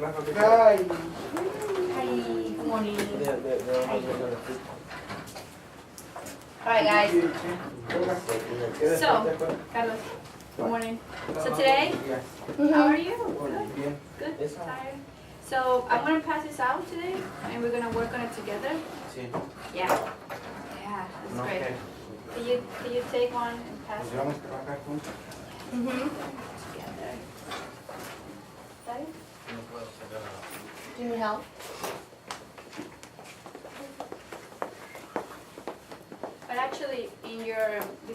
Hi. Hi, good morning. Hi. Alright guys, so, Carlos, good morning. So today, how are you? Good? Good? Tired? So I'm gonna pass this out today, and we're gonna work on it together. Yeah. Yeah, that's great. Can you take one and pass it? Together. Got it? Do you need help? But actually,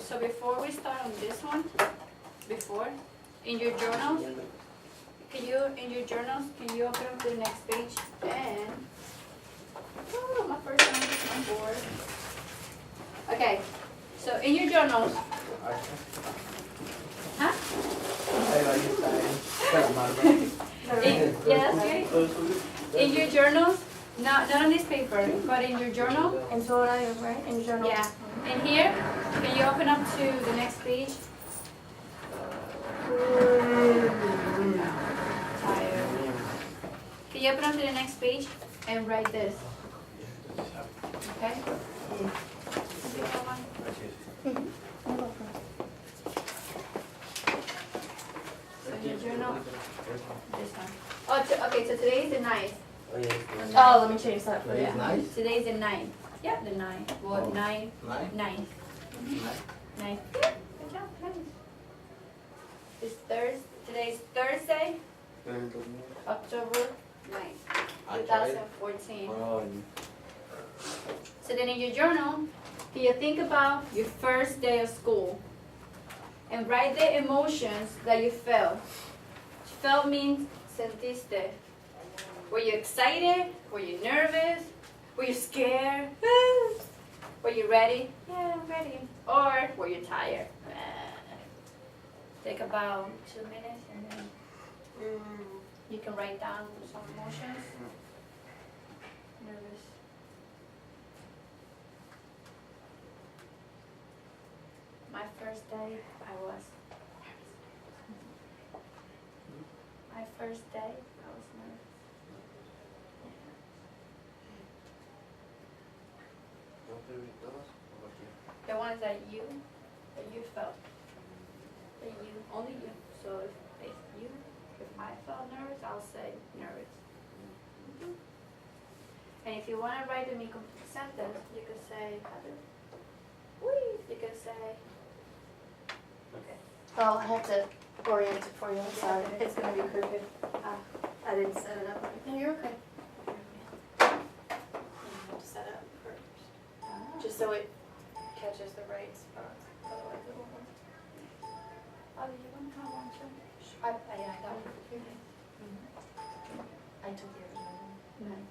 so before we start on this one, in your journals, can you open up to the next page and, oh, my first time on board. Okay, so in your journals, huh? Yeah, that's great. In your journals, not on this paper, but in your journal. And so what I right in your journal. Yeah. And here, can you open up to the next page? Tired. Can you open up to the next page and write this? Okay? So your journal, this one. Oh, okay, so today is the 9th. Oh, let me change that for you. Today's nice? Today is the 9th. Yeah, the 9th. Well, 9th. 9th. 9th. Yeah, good job, nice. Today's Thursday, October 9th, 2014. So then in your journal, can you think about your first day of school and write the emotions that you felt. Felt means sentiste. Were you excited? Were you nervous? Were you scared? Were you ready? Yeah, I'm ready. Or were you tired? Take about 2 minutes and then you can write down some emotions. Nervous. My first day, I was nervous. My first day, I was nervous. The ones that you felt. That you, only you. So if you, if I felt nervous, I'll say nervous. And if you want to write a complete sentence, you could say, you could say, okay. Oh, I have to orient it for you. I'm sorry. Yeah. It's going to be crooked. I didn't set it up right. No, you're okay. You have to set it up first. Just so it catches the right spots. Otherwise it won't work. Oh, you want to have one too? Yeah, that one. I took the original one. Nice.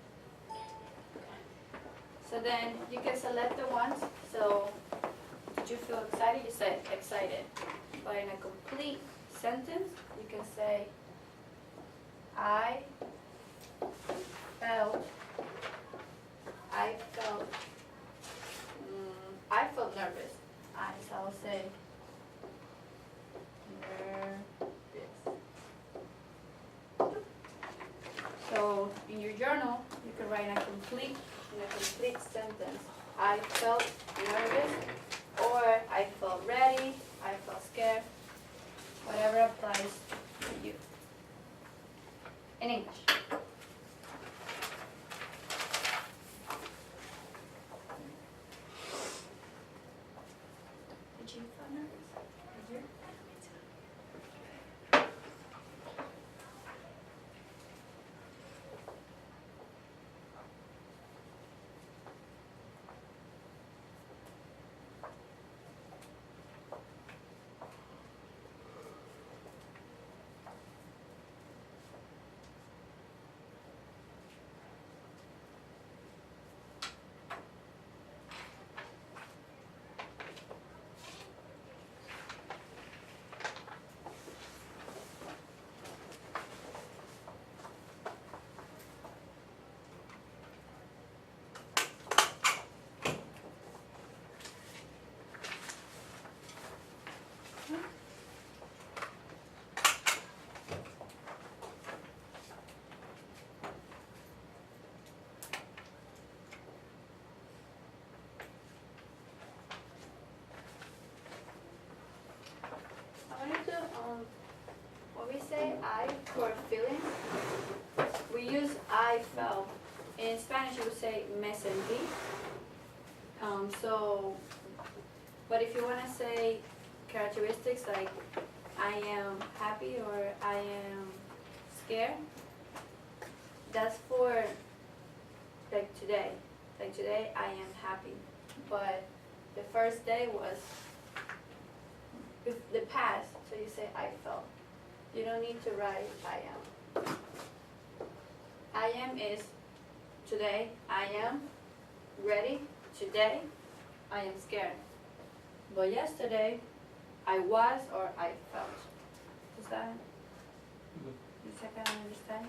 So then you can select the ones. So did you feel excited? You said excited. But in a complete sentence, you can say, I felt nervous. So I'll say nervous. So in your journal, you can write in a complete sentence. I felt nervous, or I felt ready, I felt scared, whatever applies to you. In English. Did you feel nervous? Did you? we say I for feeling, we use I felt. In Spanish, you would say me sentí. But if you want to say characteristics like I am happy or I am scared, that's for like today. Like today, I am happy. But the first day was the past, so you say I felt. You don't need to write I am. I am is today, I am ready. Today, I am scared. But yesterday, I was or I felt. Does that, does that kind of understand?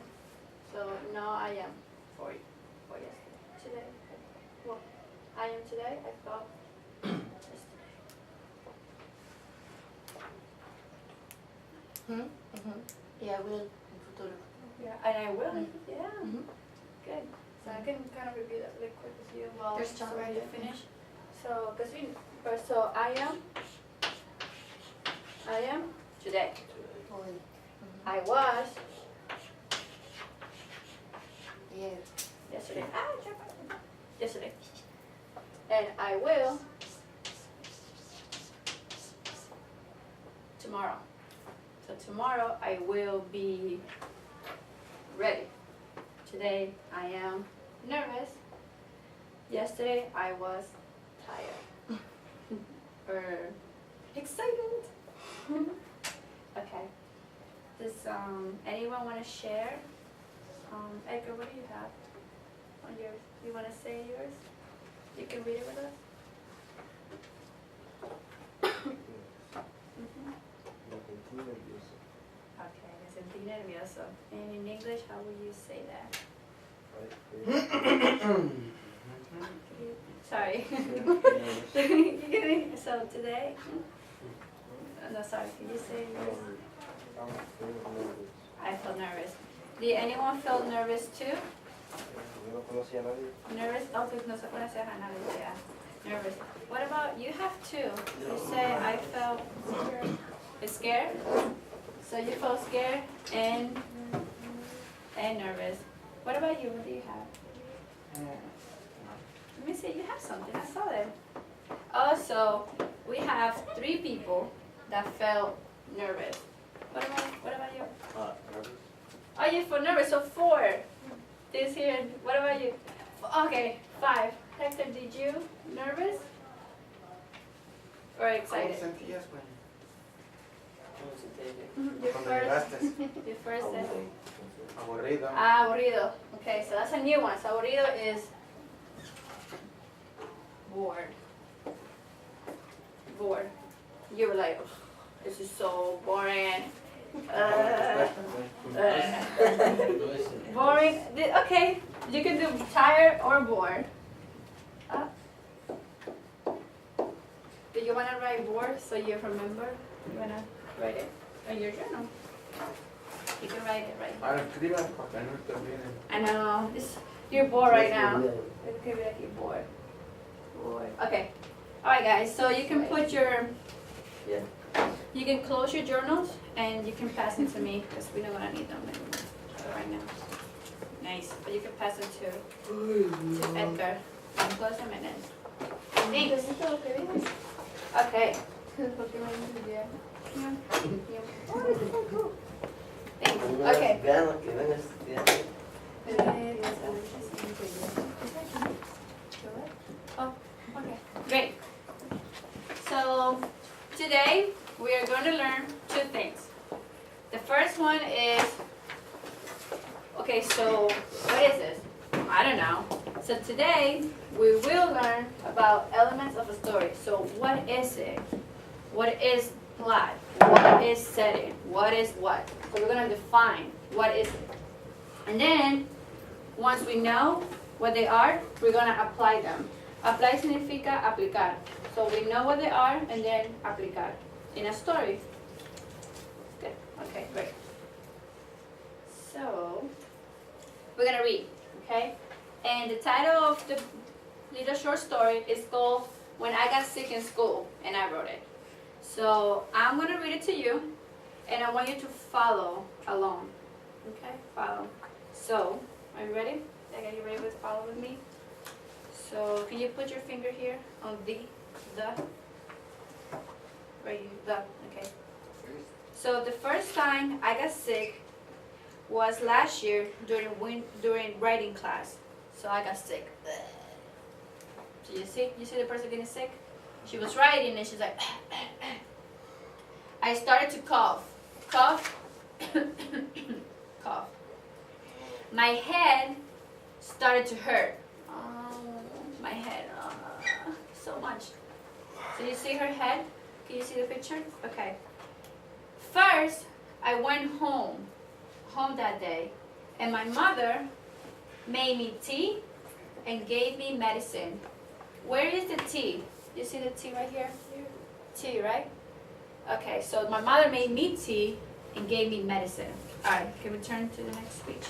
So now I am for yesterday. Today, well, I am today, I felt yesterday. Y I will en futuro. Yeah, and I will. Yeah. Mhm. Good. So I can kind of review that really quick with you while There's John so right you there. finish. So, because so I am today. Hoy. I was Ayer. yesterday. Yesterday. And I will tomorrow. So tomorrow I will be ready. Today I am nervous. Yesterday I was tired. Or excited. Okay. Does anyone want to share? Edgar, what do you have on yours? You want to say yours? You can read it with us. Okay, me sentí nervioso. And in English, how would you say that? Sorry. So today, no, sorry, can you say yours? I feel nervous. Did anyone feel nervous too? Nervous? Oh, because no se conocía a nadie, yeah. Nervous. What about, you have two. You say I felt scared. So you felt scared and nervous. What about you? What do you have? Let me see, you have something, I saw that. Also, we have 3 people that felt nervous. What about you? Nervous. Oh, you feel nervous, so 4. This here, what about you? Okay, 5. Hector, did you nervous? Or excited? ¿Cómo te sentías, güey? Your Cuando first, llegaste. your first day. Aburrido. Aburrido. Okay, so that's a new one. So aburrido is bored. Bored. You were like, "Ugh, this is so boring. Boring. Okay, you can do tired or bored. Do you want to write bored so you remember? You want to write it in your journal? You can write it right Ahora escriba para que no te olviden. I know. You're bored right now. It could be like you're bored. Bored. Okay. Alright guys, so you can put your, you can close your journals and you can pass it to me because we don't want to need them anymore right now. Nice. But you can pass it to Edgar. Close them and then. Thanks. Okay. Yeah. Oh, this is so cool. Thanks. Okay. Vean lo que ven estudiando. Oh, okay. Great. So today we are going to learn 2 things. The first one is, okay, so what is this? I don't know. So today we will learn about elements of a story. So what is it? What is plot? What is setting? What is what? So we're going to define what is it. And then once we know what they are, we're going to apply them. Apply significa aplicar. So we know what they are and then aplicar in a story. Good. Okay, great. So we're going to read, okay? And the title of the little short story is called When I Got Sick in School, and I wrote it. So I'm going to read it to you, and I want you to follow along. Okay, follow. So, are you ready? Are you ready to follow with me? So, can you put your finger here on the, right here, the, okay. So the first time I got sick was last year during writing class. So I got sick. So you see the person getting sick? She was writing and she's like, I started to cough, cough, cough. My head started to hurt. Oh, my head, so much. So you see her head? Can you see the picture? Okay. First, I went home that day, and my mother made me tea and gave me medicine. Where is the tea? You see the tea right here? Tea, right? Okay, so my mother made me tea and gave me medicine. All right, can we turn to the next speech?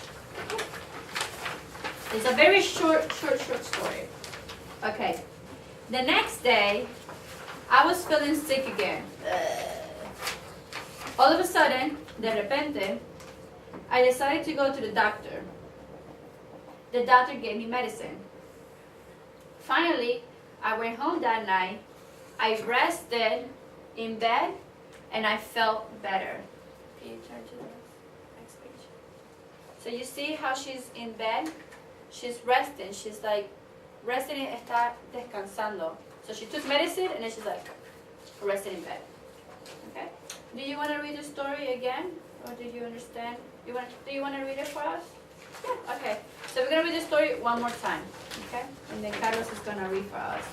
It's a very short story. Okay, the next day, I was feeling sick again. All of a sudden, de repente, I decided to go to the doctor. The doctor gave me medicine. Finally, I went home that night. I rested in bed, and I felt better. Can you turn to the next page? So you see how she's in bed? She's resting. She's like, resting and está descansando. So she took medicine, and then she's like, resting in bed. Okay? Do you want to read the story again? Or did you understand? Do you want to read it for us? Yeah, okay. So we're going to read the story one more time. Okay? And then Carlos is going to read for us.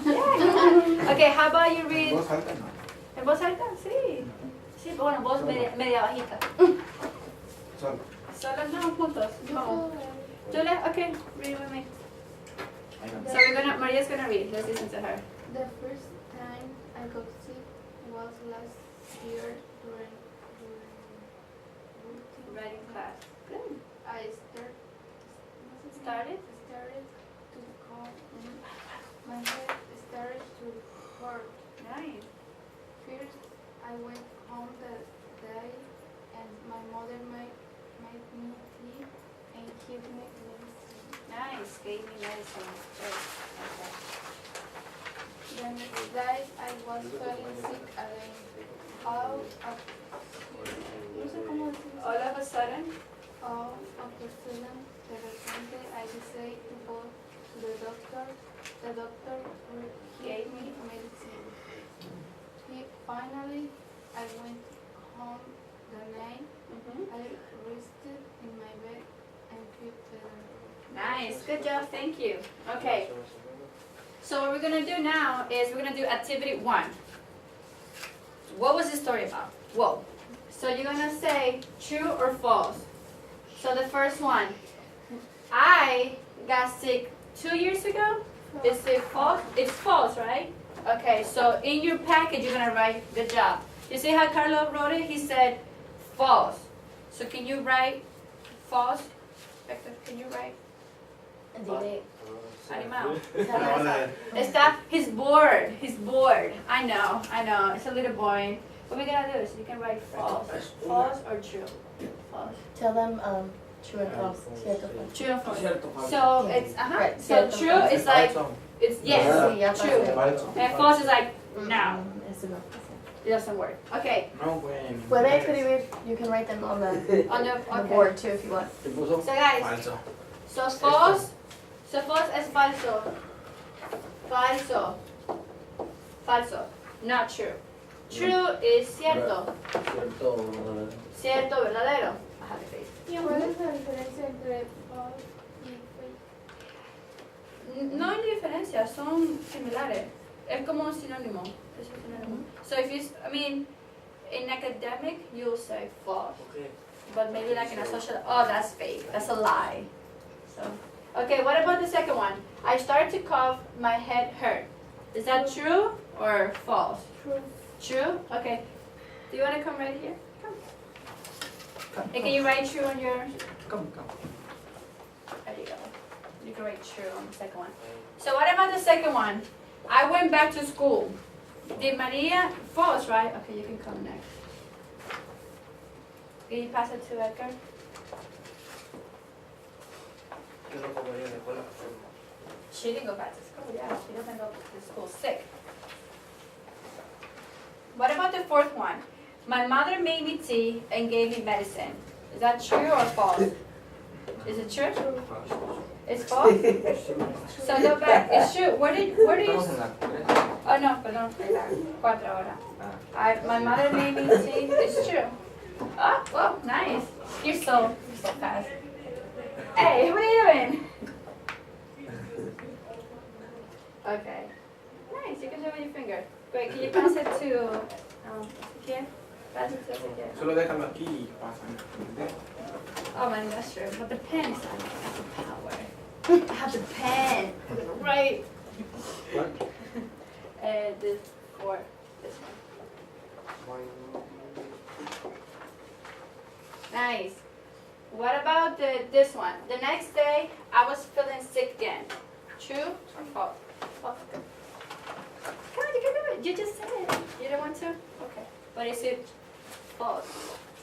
Yeah, okay, how about you read? Voz alta, no. ¿En voz alta? Sí. Sí, pero bueno, voz media bajita. Solo. Solo no, juntos. No. Julia, okay, read with me. Ahí no. So Maria's going to read. Let's listen to her. The first time I got sick was last year during routine. Writing class. Good. I Started? started to cough. My head started to hurt. Nice. First, I went home that day, and my mother made me tea and gave me medicine. Nice. Gave me medicine. Good. Okay. The next day, I was feeling sick again. All of no sé cómo decir eso. All of a sudden, All of a sudden, de repente, I decided to go to the doctor. The doctor gave me medicine. Finally, I went home the night. I rested in my bed and felt better. nice. Good job. Thank you. Okay. So what we're going to do now is we're going to do activity 1. What was the story about? Whoa. So you're going to say true or false. So the first one. I got sick 2 years ago. Is it false? It's false, right? Okay, so in your package you're going to write good job. You see how Carlo wrote it? He said false. So can you write false? Victor, can you write? Animal. He's bored. I know, it's a little boring. What we're gonna do is you can write false. False or true? False. Tell them true and false. Cierto, falso. True or false. So it's, Right, So cierto, true falso. is like, it's yes, Sí, ya true. pasé. And false is like, no, Eso no. it doesn't work. Okay, No, bueno. Puede escribir, you can write them on the, on the, on the okay. board too if you want. So guys, Falso. so false es falso. Falso. Falso. Not true. True is cierto. Cierto, verdadero. I have a face. ¿Cuál es la diferencia entre false y fake? No hay diferencia, son similares. Es como un sinónimo. Es un sinónimo. So if you, I mean, in academic, you'll say false. But maybe like in a social, oh, that's fake. That's a lie. So, okay, what about the second one? I started to cough, my head hurt. Is that true or false? True. True? Okay. Do you want to come right here? Come. And can you write true on your, Come. there you go. You can write true on the second one. So what about the second one? I went back to school. Did Maria, false, right? Okay, you can come next. Can you pass it to Edgar? Yo no como yo en la escuela. She didn't go back to school, yeah. She doesn't go to school sick. What about the fourth one? My mother made me tea and gave me medicine. Is that true or false? Is it true? It's false? So go back. It's true. Where do you? Estamos en la 3. Oh no, perdón. 4 ahora. My mother made me tea. It's true. Oh, whoa, nice. You're so fast. Hey, what are you doing? Okay. Nice. You can do it with your finger. Wait, can you pass it to Ezequiel? Pass it to Ezequiel. Solo déjalo aquí y pasan. Oh man, that's true. But the pen is not has the power. I have the pen. Right. What? This for this one. Nice. What about this one? The next day, I was feeling sick again. True or false? False. Come on, you can do it. You just said it. You don't want to? Okay. But is it false?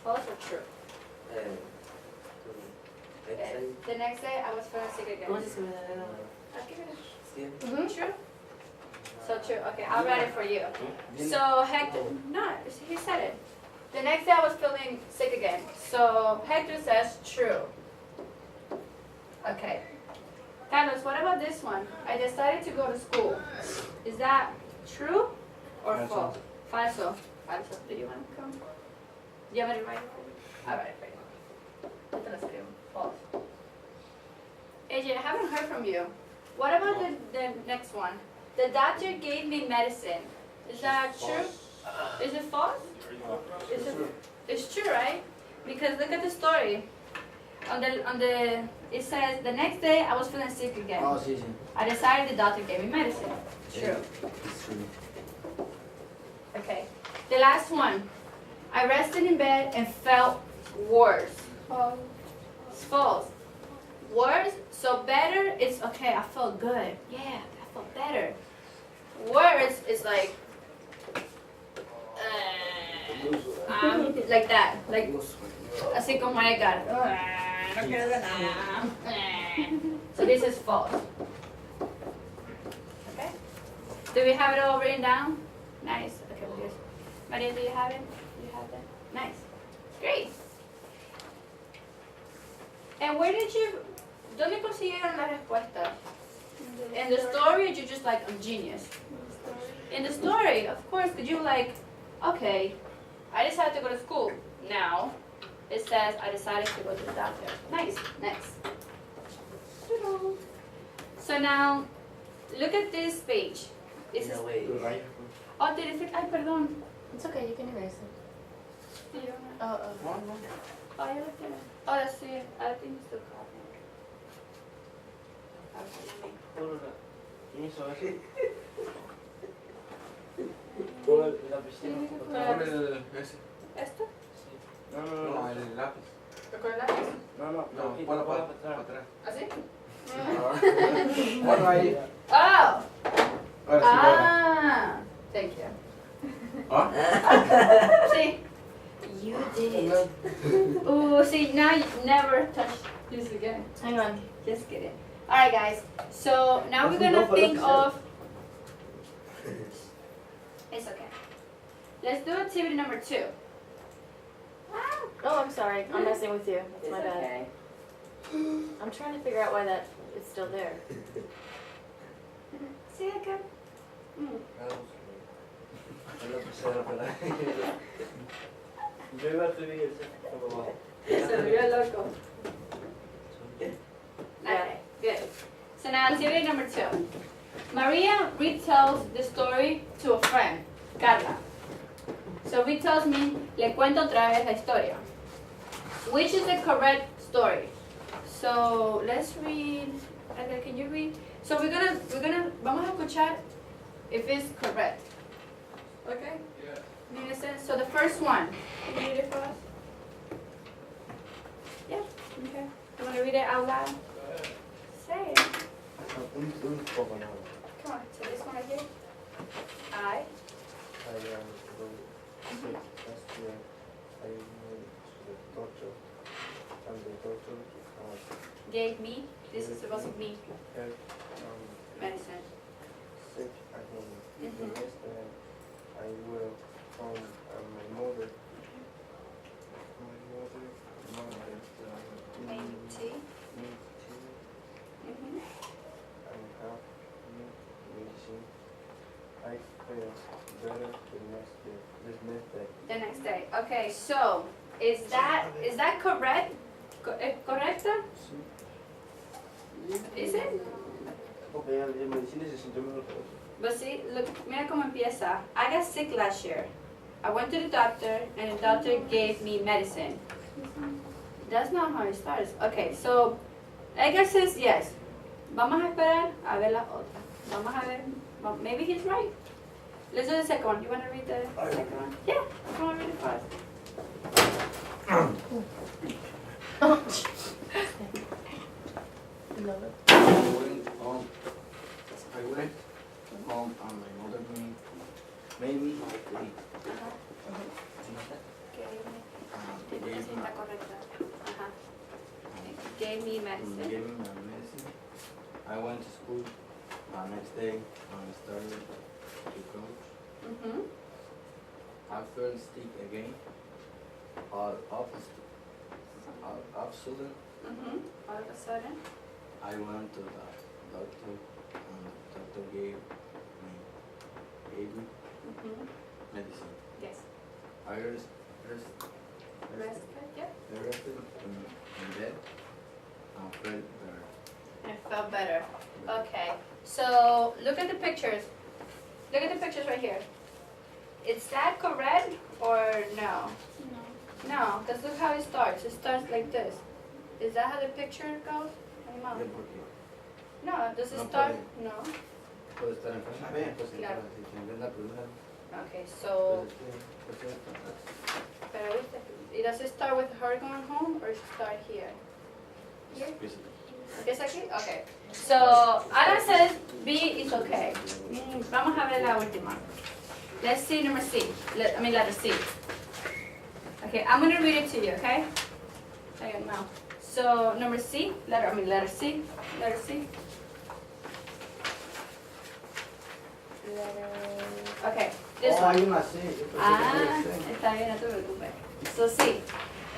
False or true? The next day, I was feeling sick again. ¿Cómo se me da la I'll give it a Sí. True? So true. Okay, I'll write it for you. So Hector, no, he said it. The next day I was feeling sick again. So Hector says true. Okay. Carlos, what about this one? I decided to go to school. Is that true or Falso. false? Falso. Falso. Do you want to come? Do you want me to write it for you? I'll write it for you. Yo te lo escribo. False. AJ, I haven't heard from you. What about the next one? The doctor gave me medicine. Is that true? Is it false? Is it, it's true, right? Because look at the story. On the it says the next day I was feeling sick again. Oh, sí, sí. I decided the doctor gave me medicine. True. It's true. Okay. The last one. I rested in bed and felt worse. False. It's false. Worse, so better, it's okay, I felt good. Yeah, I felt better. Worse is like, like that. Like, así como Edgar. No quiero ver nada. So this is false. Okay? Do we have it all written down? Nice. Okay, well, here's. Maria, do you have it? Do you have it? Nice. Great. And where did you, ¿dónde consiguieron las respuestas? In the story, or you just like, I'm genius? In the story, of course, because you like, okay, I decided to go to school. Now, it says I decided to go to the doctor. Nice, next. So now, look at this page. This is, No way. oh, did it fit? Ay, perdón. It's okay, you can erase it. You don't Oh, No, no. Oh, you looked at it. Oh, that's it. I think it's still copying. ¿Quién hizo eso? Por la piscina. Pon el ese. ¿Esto? No, el lápiz. ¿Con el lápiz? No, ponlo para atrás. ¿Así? Ponlo ahí. Oh! Ahora sí, bueno. Ah! Thank you. ¿Ah? See? You did it. Ooh, see, now you never touch this again. hang on. Just kidding. Alright, guys. So now we're gonna think of. It's okay. Let's do activity number 2. Oh, I'm sorry. I'm messing with you. That's It's my bad. okay. I'm trying to figure out why that is still there. See that good? Yo iba a escribir eso, como Se volvió loco. Okay, good. So now activity number 2. Maria retells the story to a friend, Carla. So retells me, le cuento otra vez la historia. Which is the correct story? So let's read. Okay, can you read? So we're gonna vamos a escuchar if it's correct. Okay? Yeah. Make sense? So the first one. Can you read it for us? Yeah. Okay. You want to read it out loud? Say it. un poco nada. Come on. So this one right here. I. Ahí, sí, the doctor, and the doctor Gave me, this is supposed to be help medicine. sick at home. The Mhm. next day, I will home and my mother, Made tea. need tea Mhm. and have me medicine. I feel better this next day. The next day. Okay, so is that correct? Correcta? Is it? Okay, el medicina se sintió mejor que otro. But see, look, mira cómo empieza. I got sick last year. I went to the doctor and the doctor gave me medicine. That's not how it starts. Okay, so Edgar says yes. Vamos a esperar a ver la otra. Vamos a ver. Maybe he's right. Let's do the second one. You want to read the second one? Yeah, I want to read it first. I went home. I went home and my mother made me my tea. Gave me Gave medicine. me my medicine. I went to school. Next day, I started to coach. Mm-hmm. I felt sick again. All of a sudden, Mm-hmm. All of a sudden. I went to the doctor, and the doctor gave me Mm-hmm. medicine. Yes. I Rested. Yeah. rested in bed and felt better. I felt better. Okay. So look at the pictures. Look at the pictures right here. Is that correct or no? No. No, because look how it starts. It starts like this. Is that how the picture goes? Ay, Mom. No, does it No start? puede. No. Puede estar enferma. A ver. Pues Claro. si tienes la primera, Okay, so, pues tiene que estar. pero ¿viste? Does it start with her going home or start here? Here? ¿Empieza aquí? Okay. So, Alan says B is okay. Vamos a ver la última. Let's see number C. Letter C. Okay, I'm going to read it to you, okay? Hang on now. So, number C, letter C. Letter C. Okay, this Oh, one. hay una C. Yo pensé que había Ah, C. está bien, no te preocupes. So, C.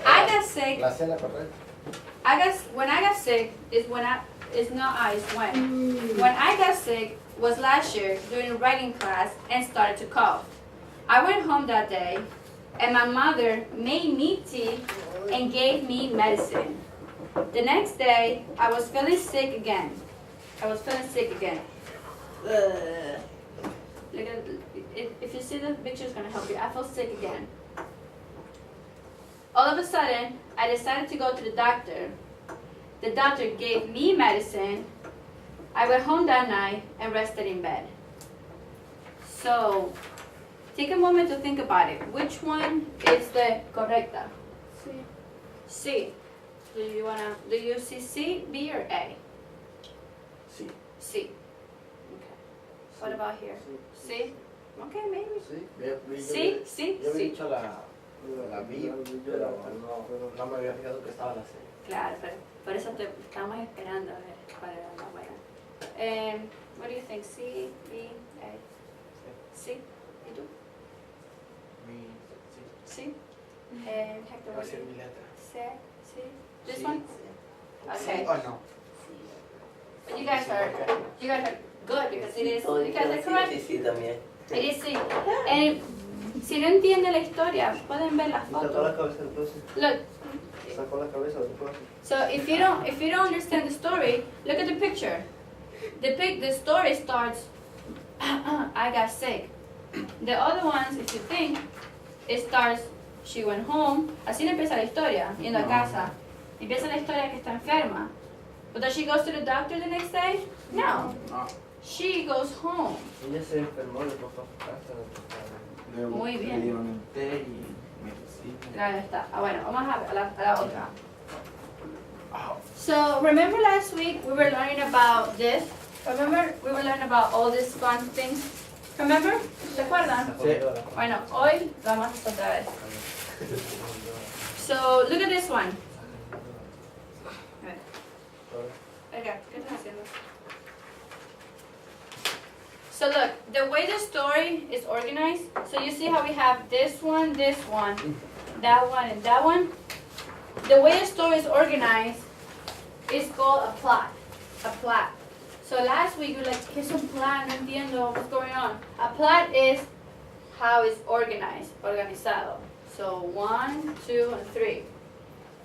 I got sick. La C la correcta. When I got sick is it's not I, it's when. When I got sick was last year during a writing class and started to cough. I went home that day and my mother made me tea and gave me medicine. The next day I was feeling sick again. Ugh. Look at if you see the picture, it's gonna help you. I felt sick again. All of a sudden, I decided to go to the doctor. The doctor gave me medicine. I went home that night and rested in bed. So, take a moment to think about it. Which one is the correcta? Sí. C. Do you see C, B, or A? Sí. C. Okay. What about here? C? Okay, maybe. Sí. C, Yo había C. dicho la B, pero no me había fijado que estaba la C. Claro, pero por eso estamos esperando a ver cuál era la buena. What do you think? C, B, A? C. ¿Y tú? C. Hector, Va a what do ser you mi letra. C? C? This Sí. one? Okay. Oh, no. But you guys are good because it is, you guys are correct. Sí, también. It is C. And si no entiende la historia, pueden ver las Sacó la fotos. cabeza entonces. Look, Sacó la cabeza después. so if you don't understand the story, look at the picture. The story starts, I got sick. The other ones, if you think, it starts, she went home. Así no empieza la historia, yendo a casa. Empieza la historia que está enferma. But does she goes to the doctor the next day? No. No. She goes home. Ella se enfermó, le tocó a su casa. Muy bien. Le dieron el té y medicina. Claro está. Ah, bueno, vamos a la otra. So remember last week we were learning about this? Remember we were learning about all these fun things? Remember? ¿Se acuerdan? Sí. Bueno, hoy vamos a hacer otra vez. So look at this one. Okay, ¿qué estás haciendo? So look, the way the story is organized, so you see how we have this one, that one, and that one? The way the story is organized is called a plot. A plot. So last week you were like, ¿qué es un plot? No entiendo what's going on. A plot is how it's organized, organizado. So 1, 2, and 3.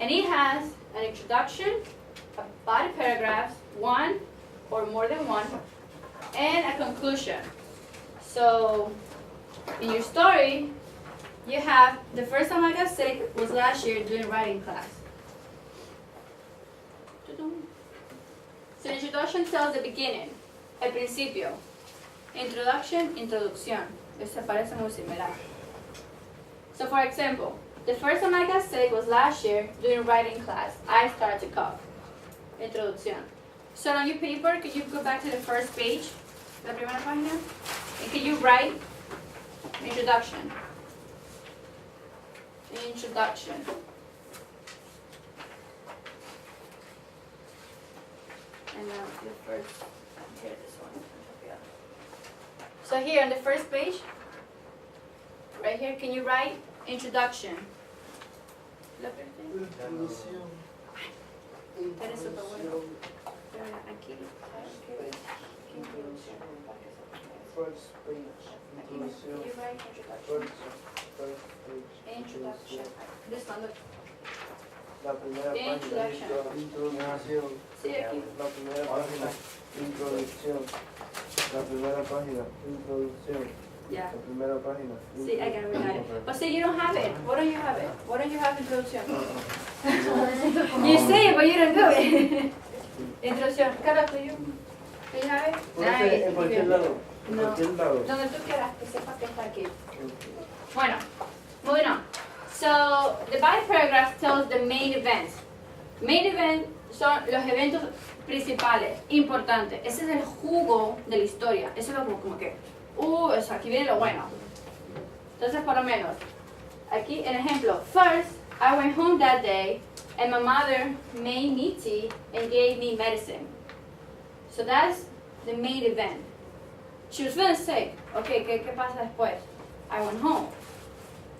And it has an introduction, a body paragraphs, one or more than one, and a conclusion. So in your story, you have the first time I got sick was last year during writing class. So the introduction tells the beginning, el principio. Introduction, introducción. Se parece muy similar. So for example, the first time I got sick was last year during writing class. I started to cough. Introducción. So on your paper, can you go back to the first page? La primera página. And can you write introduction? Introduction. And now the first, here this one. So here on the first page, right here, can you write introduction? Eres súper bueno. Pero aquí, First page, introducción. you write introduction. First page, Introduction. This one, look. La primera página, Introduction. introducción. Sí, aquí. La primera página, introducción. La primera página, introducción. Yeah. La primera página. See, I got it. But see, you don't have it. Why don't you have it? Why don't you have introduction? You say it, but you don't do it. Introducción. Carlos, do you? Do you have it? Nice. En cualquier lado. En No. cualquier lado. Donde tú quieras, que sepas que está aquí. Bueno, moving on. So, the body paragraph tells the main events. Main event son los eventos principales, importantes. Ese es el jugo de la historia. Eso es como que, eso, aquí viene lo bueno. Entonces, por lo menos, aquí el ejemplo. First, I went home that day and my mother made me tea and gave me medicine. So that's the main event. She was feeling sick. Okay, ¿qué pasa después? I went home.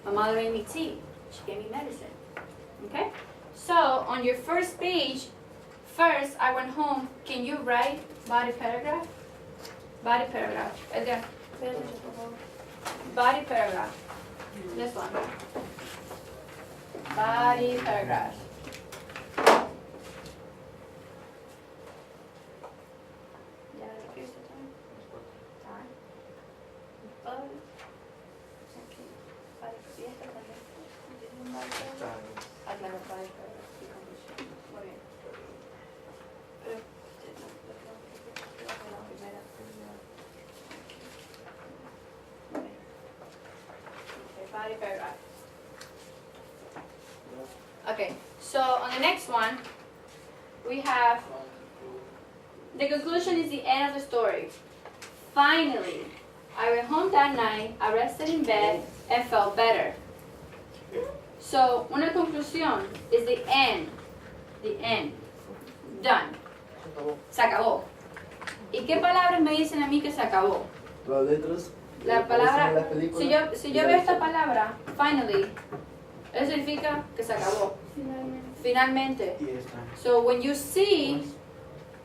My mother made me tea. She gave me medicine. Okay? So, on your first page, first, I went home. Can you write body paragraph? Body paragraph. Edgar. Body paragraph. This one. Body paragraph. Yeah, here's the time. Time. Body. Okay. Body. ¿Y esta también? ¿Tienes un body paragraph? Ah, claro, body paragraph. Y conclusión. Muy bien. Pero, la primera. Muy bien. Okay, body paragraph. Okay, so on the next one, we have the conclusion is the end of the story. Finally, I went home that night, I rested in bed, and felt better. So, una conclusión is the end. The end. Done. Se acabó. ¿Y qué palabras me dicen a mí que se acabó? Las letras. La palabra, en las películas. si yo veo esta palabra, finally, eso significa que se acabó. Finalmente. Y esta. So when you see,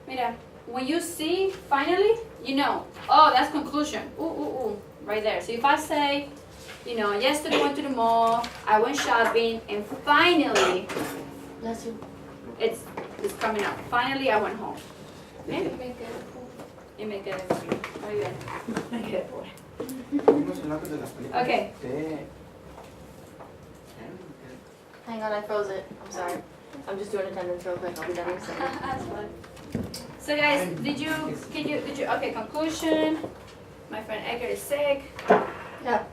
mira, when you see finally, you know, oh, that's conclusion. Right there. So if I say, you know, yesterday I went to the mall, I went shopping, and finally, it's coming up. Finally, I went home. ¿Eh? Y me quedé así. Muy bien. Me quedé pobre. Vimos el lápiz de las películas. Okay. Hang on, I froze it. I'm sorry. I'm just doing attendance real quick. I'll be done in a second. That's fine. So guys, did you, okay, conclusion. My friend Edgar is sick. Yeah.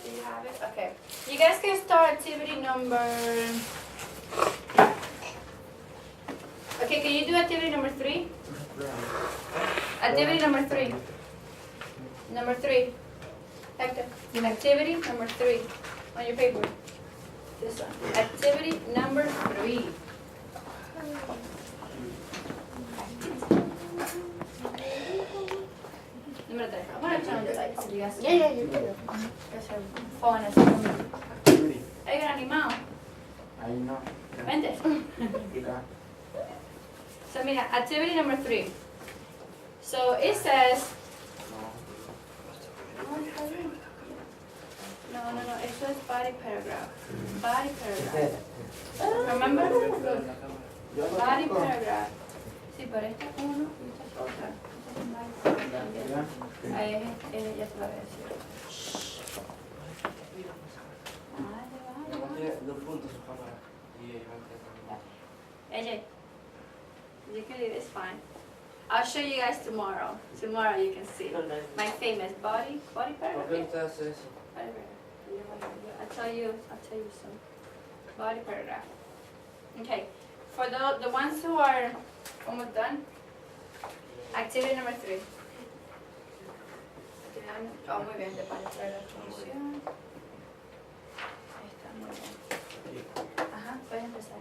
Do you have it? Okay. You guys can start activity number. Okay, can you do activity number 3? Activity number 3. Number 3. Hector, activity number 3 on your paper. This one. Activity number 3. Número 3. I'm gonna turn on the lights so you guys Yeah, yeah, you're good. Guys are falling asleep. Activity. Hay un animado. Ahí no. Vente. Mira. So mira, activity number 3. So it says. No. Esto es body paragraph. Body paragraph. Remember? Body paragraph. Sí, pero esta es uno y esta es otra. Esta es body paragraph también. Ahí ya te lo voy a decir. Vale. Dos puntos su cámara. AJ, you can do this fine. I'll show you guys tomorrow. Tomorrow you can see my famous body ¿Por paragraph. qué usted hace eso? Body paragraph. I'll tell you some body paragraph. Okay, for the ones who are almost done, activity number 3. Oh, muy bien, de body paragraph. Función. Ahí está, muy bien. Ajá, puedes empezar.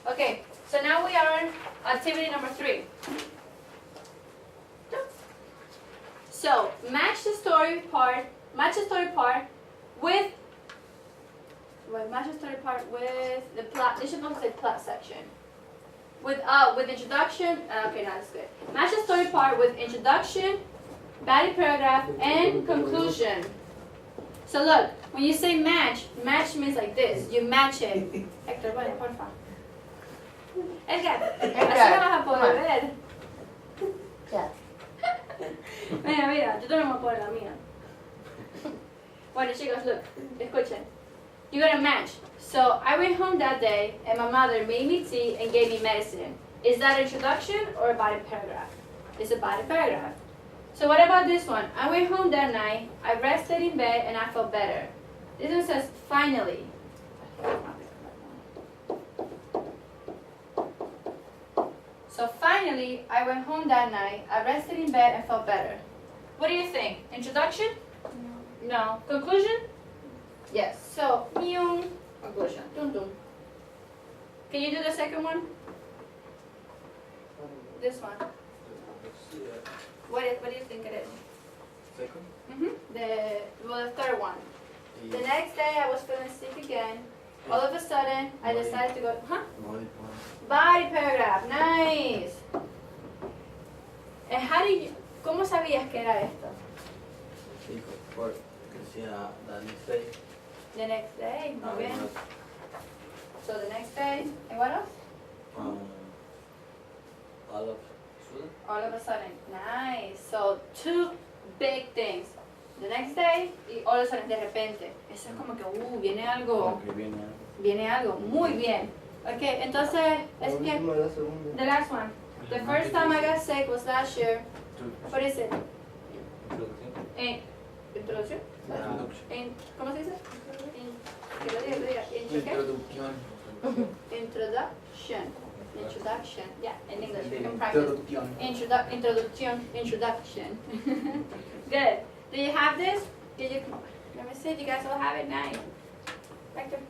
Okay, so now we are on activity number 3. So match the story part with the plot. This should supposed to say plot section. With introduction. Okay, now that's good. Match the story part with introduction, body paragraph, and conclusion. So look, when you say match means like this. You match it. Hector, bueno, porfa. Edgar, así no vas a poder ver. Yeah. Mira, yo también voy a poner la mía. Bueno, chicos, look, escuchen. You gotta match. So, I went home that day and my mother made me tea and gave me medicine. Is that introduction or a body paragraph? It's a body paragraph. So what about this one? I went home that night, I rested in bed and I felt better. This one says, finally. So finally, I went home that night, I rested in bed and felt better. What do you think? Introduction? No. Conclusion? Yes. So, conclusion. Dum dum. Can you do the second one? This one. What do you think it is? Second. The third one. The next day I was feeling sick again. All of a sudden, I decided to go, Body paragraph, nice. And ¿cómo sabías que era esto? Porque decía the next day. The next day, muy bien. So the next day, and what else? All of sudden. All of a sudden, nice. So 2 big things. The next day y all of a sudden, de repente. Eso es como que, viene algo. Que viene. Viene algo, muy bien. Okay, entonces, La última y la segunda. the last one. The first time I got sick was last year. What is it? Introducción. ¿Cómo se dice? Que lo diga. Introducción. Introduction. Yeah, in English. You can practice. Introduction. Good. Do you have this? Let me see. You guys all have it? Nice. Back there.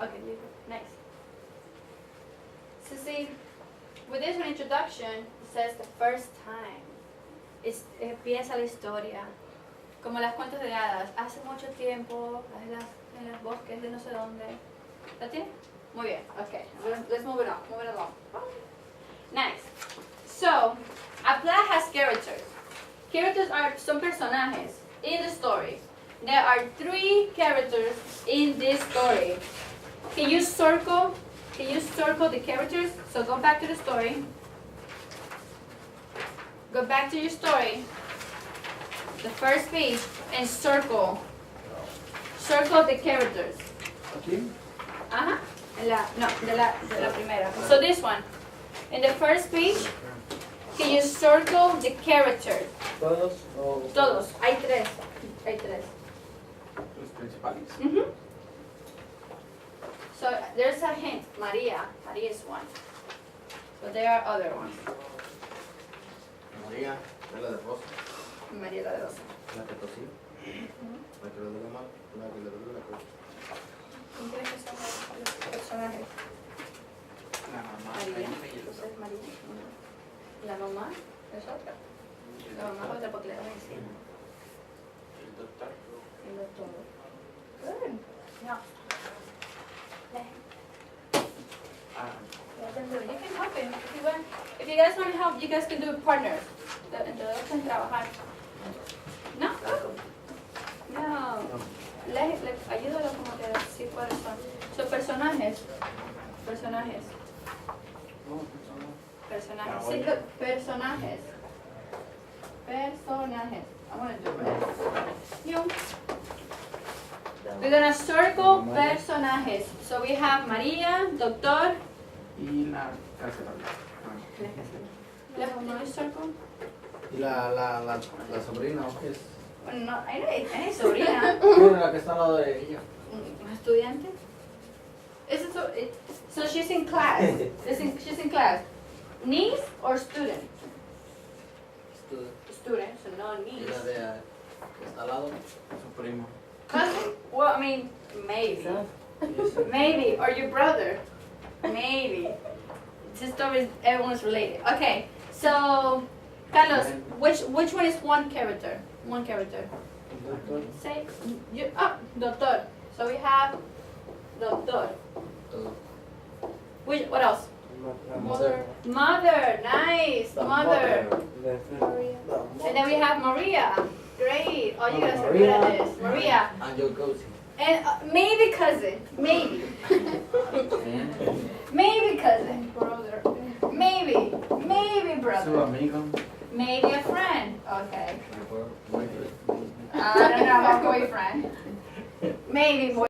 Okay, you go. Nice. So see, with this one introduction, it says the first time. Empieza la historia. Como las cuentos de hadas. Hace mucho tiempo, en los bosques de no sé dónde. ¿La tiene? Muy bien. Okay. Let's move it on. Move it along. Nice. So, a plot has characters. Characters son personajes in the story. There are 3 characters in this story. Can you circle the characters? So go back to the story. Go back to your story. The first page and circle the characters. Aquí. Ajá. De la primera. So this one. In the first page, can you circle the characters? ¿Todos o...? Todos. Hay 3. Los principales. Mm-hmm. So there's a hint. Maria is one. But there are other ones. María, es la de Rosa. María la de 12. La que tosí. La que le duele mal. La que le duele la cabeza. ¿Quién crees que son los personajes? La mamá. María. Entonces María. La mamá es otra. La mamá es otra porque le da medicina. El doctor. El doctor. Good. No. Ah. Let them do it. You can help him. If you want, if you guys want help, you guys can do it partners. Entre dos pueden trabajar. No. No. Ayúdalo como que sí cuáles son. Son personajes. Personajes. Personajes. Sí, look, personajes. Personajes. I'm gonna do it. You. We're gonna circle personajes. So we have María, Doctor. Y la carcelera. Did you circle? Y la sobrina, ¿qué es? Bueno, no, ahí no hay sobrina. Bueno, la que está al lado de ella. ¿Un estudiante? So she's in class. She's in class. Niece or student? Student, so no Y niece. la de que está al lado, su primo. Cousin? Well, I mean, maybe. Maybe. Or your brother. Maybe. Just always, everyone's related. Okay, so, Carlos, which one is one character? One character. Say, Doctor. So we have Doctor. What else? Mother. Mother, nice, mother. And then we have Maria. Great. Oh, you guys are good at this. Maria. And your cousin. And maybe cousin. Maybe. Maybe cousin. Brother. Maybe. Maybe Su brother. amigo. Maybe a friend. Okay. Muy bien. I don't know about boyfriend. Maybe boyfriend.